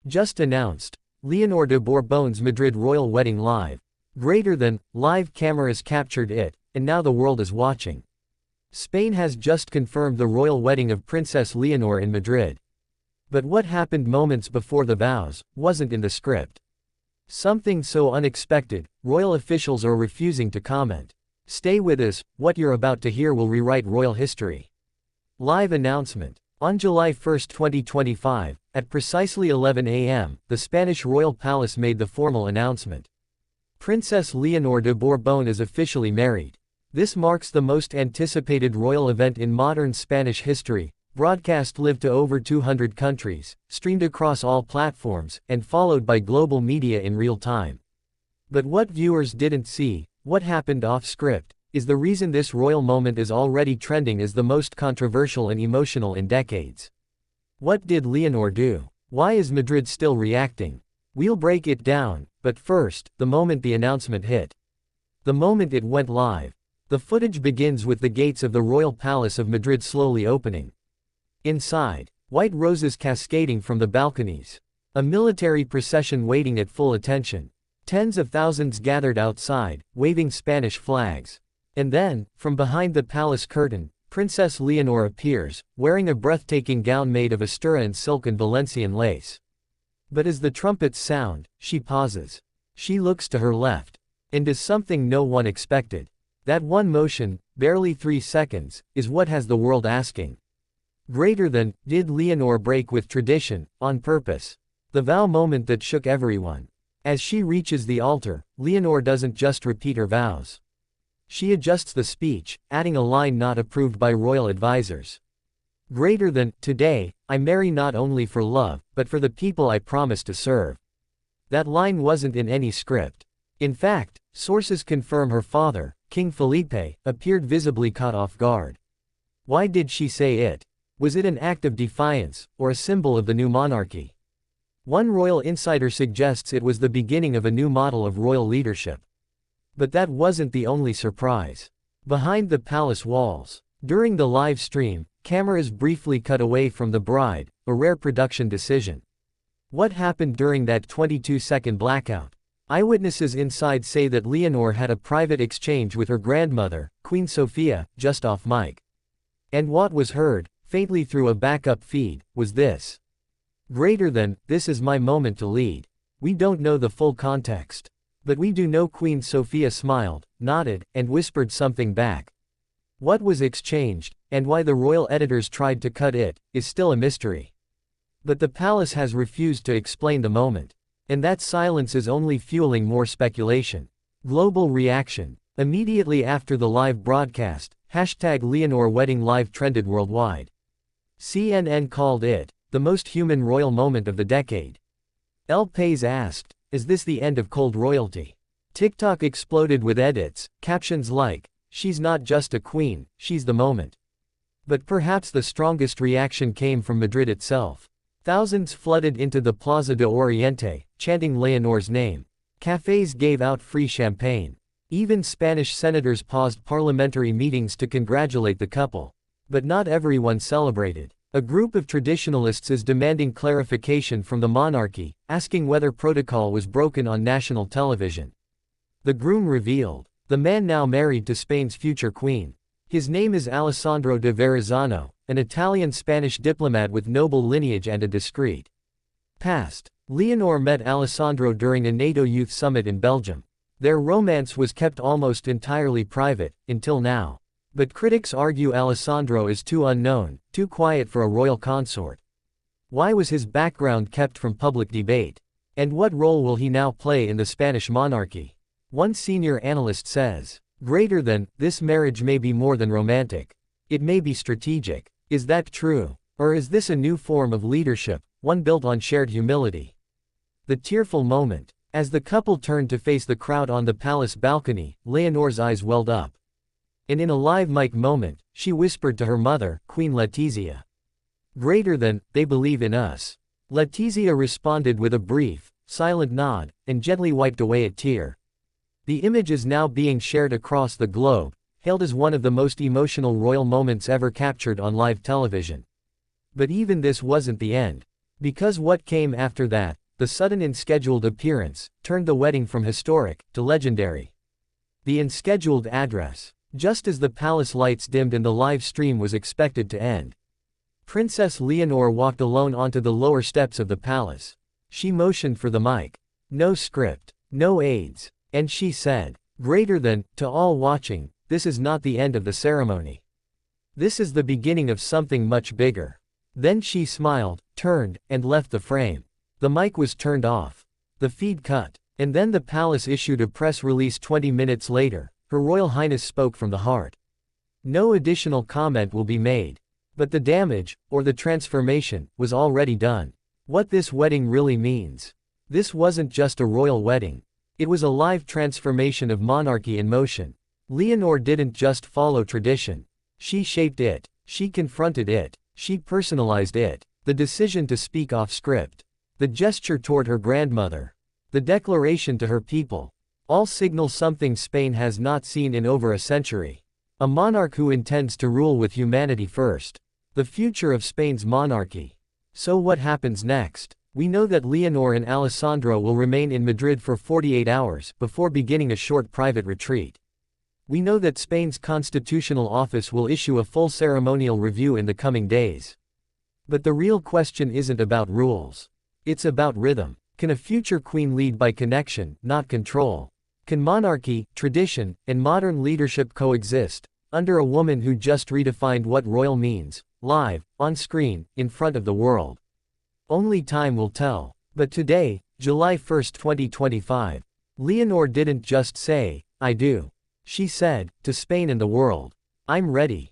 Just announced. Leonor de Borbon's Madrid royal wedding live. Greater than, live cameras captured it, and now the world is watching. Spain has just confirmed the royal wedding of Princess Leonor in Madrid. But what happened moments before the vows wasn't in the script. Something so unexpected, royal officials are refusing to comment. Stay with us, what you're about to hear will rewrite royal history. Live announcement. On July 1, 2025, at precisely 11 a.m., the Spanish royal palace made the formal announcement. Princess Leonor de Borbón is officially married. This marks the most anticipated royal event in modern Spanish history, broadcast live to over 200 countries, streamed across all platforms, and followed by global media in real time. But what viewers didn't see, what happened off-script, is the reason this royal moment is already trending as the most controversial and emotional in decades. What did Leonor do? Why is Madrid still reacting? We'll break it down, but first, the moment the announcement hit. The moment it went live. The footage begins with the gates of the Royal Palace of Madrid slowly opening. Inside, white roses cascading from the balconies. A military procession waiting at full attention. Tens of thousands gathered outside, waving Spanish flags. And then, from behind the palace curtain, Princess Leonor appears, wearing a breathtaking gown made of Asturian silk and Valencian lace. But as the trumpets sound, she pauses. She looks to her left. And does something no one expected. That one motion, barely 3 seconds, is what has the world asking. Greater than, did Leonor break with tradition, on purpose? The vow moment that shook everyone. As she reaches the altar, Leonor doesn't just repeat her vows. She adjusts the speech, adding a line not approved by royal advisors. Greater than, today, I marry not only for love, but for the people I promise to serve. That line wasn't in any script. In fact, sources confirm her father, King Felipe, appeared visibly caught off guard. Why did she say it? Was it an act of defiance, or a symbol of the new monarchy? One royal insider suggests it was the beginning of a new model of royal leadership. But that wasn't the only surprise. Behind the palace walls, during the live stream, cameras briefly cut away from the bride, a rare production decision. What happened during that 22-second blackout? Eyewitnesses inside say that Leonor had a private exchange with her grandmother, Queen Sofia, just off mic. And what was heard, faintly through a backup feed, was this. Greater than, this is my moment to lead. We don't know the full context. But we do know Queen Sofia smiled, nodded, and whispered something back. What was exchanged, and why the royal editors tried to cut it, is still a mystery. But the palace has refused to explain the moment. And that silence is only fueling more speculation. Global reaction. Immediately after the live broadcast, #Leonor Wedding Live trended worldwide. CNN called it, the most human royal moment of the decade. El País asked, is this the end of cold royalty? TikTok exploded with edits, captions like, she's not just a queen, she's the moment. But perhaps the strongest reaction came from Madrid itself. Thousands flooded into the Plaza de Oriente, chanting Leonor's name. Cafes gave out free champagne. Even Spanish senators paused parliamentary meetings to congratulate the couple. But not everyone celebrated. A group of traditionalists is demanding clarification from the monarchy, asking whether protocol was broken on national television. The groom revealed, the man now married to Spain's future queen. His name is Alessandro de Verrazzano, an Italian-Spanish diplomat with noble lineage and a discreet past. Leonor met Alessandro during a NATO Youth Summit in Belgium. Their romance was kept almost entirely private, until now. But critics argue Alessandro is too unknown, too quiet for a royal consort. Why was his background kept from public debate? And what role will he now play in the Spanish monarchy? One senior analyst says, greater than, this marriage may be more than romantic. It may be strategic. Is that true? Or is this a new form of leadership, one built on shared humility? The tearful moment. As the couple turned to face the crowd on the palace balcony, Leonor's eyes welled up. And in a live mic moment, she whispered to her mother, Queen Letizia. Greater than, they believe in us. Letizia responded with a brief, silent nod, and gently wiped away a tear. The image is now being shared across the globe, hailed as one of the most emotional royal moments ever captured on live television. But even this wasn't the end. Because what came after that, the sudden unscheduled appearance, turned the wedding from historic to legendary. The unscheduled address. Just as the palace lights dimmed and the live stream was expected to end, Princess Leonor walked alone onto the lower steps of the palace. She motioned for the mic. No script, no aids, and she said, greater than, to all watching, this is not the end of the ceremony. This is the beginning of something much bigger. Then she smiled, turned, and left the frame. The mic was turned off. The feed cut. And then the palace issued a press release 20 minutes later. Her Royal Highness spoke from the heart. No additional comment will be made. But the damage, or the transformation, was already done. What this wedding really means. This wasn't just a royal wedding. It was a live transformation of monarchy in motion. Leonor didn't just follow tradition. She shaped it. She confronted it. She personalized it. The decision to speak off script. The gesture toward her grandmother. The declaration to her people. All signal something Spain has not seen in over a century. A monarch who intends to rule with humanity first. The future of Spain's monarchy. So what happens next? We know that Leonor and Alessandro will remain in Madrid for 48 hours before beginning a short private retreat. We know that Spain's constitutional office will issue a full ceremonial review in the coming days. But the real question isn't about rules. It's about rhythm. Can a future queen lead by connection, not control? Can monarchy, tradition, and modern leadership coexist, under a woman who just redefined what royal means, live, on screen, in front of the world? Only time will tell. But today, July 1, 2025, Leonor didn't just say, I do. She said, to Spain and the world, I'm ready.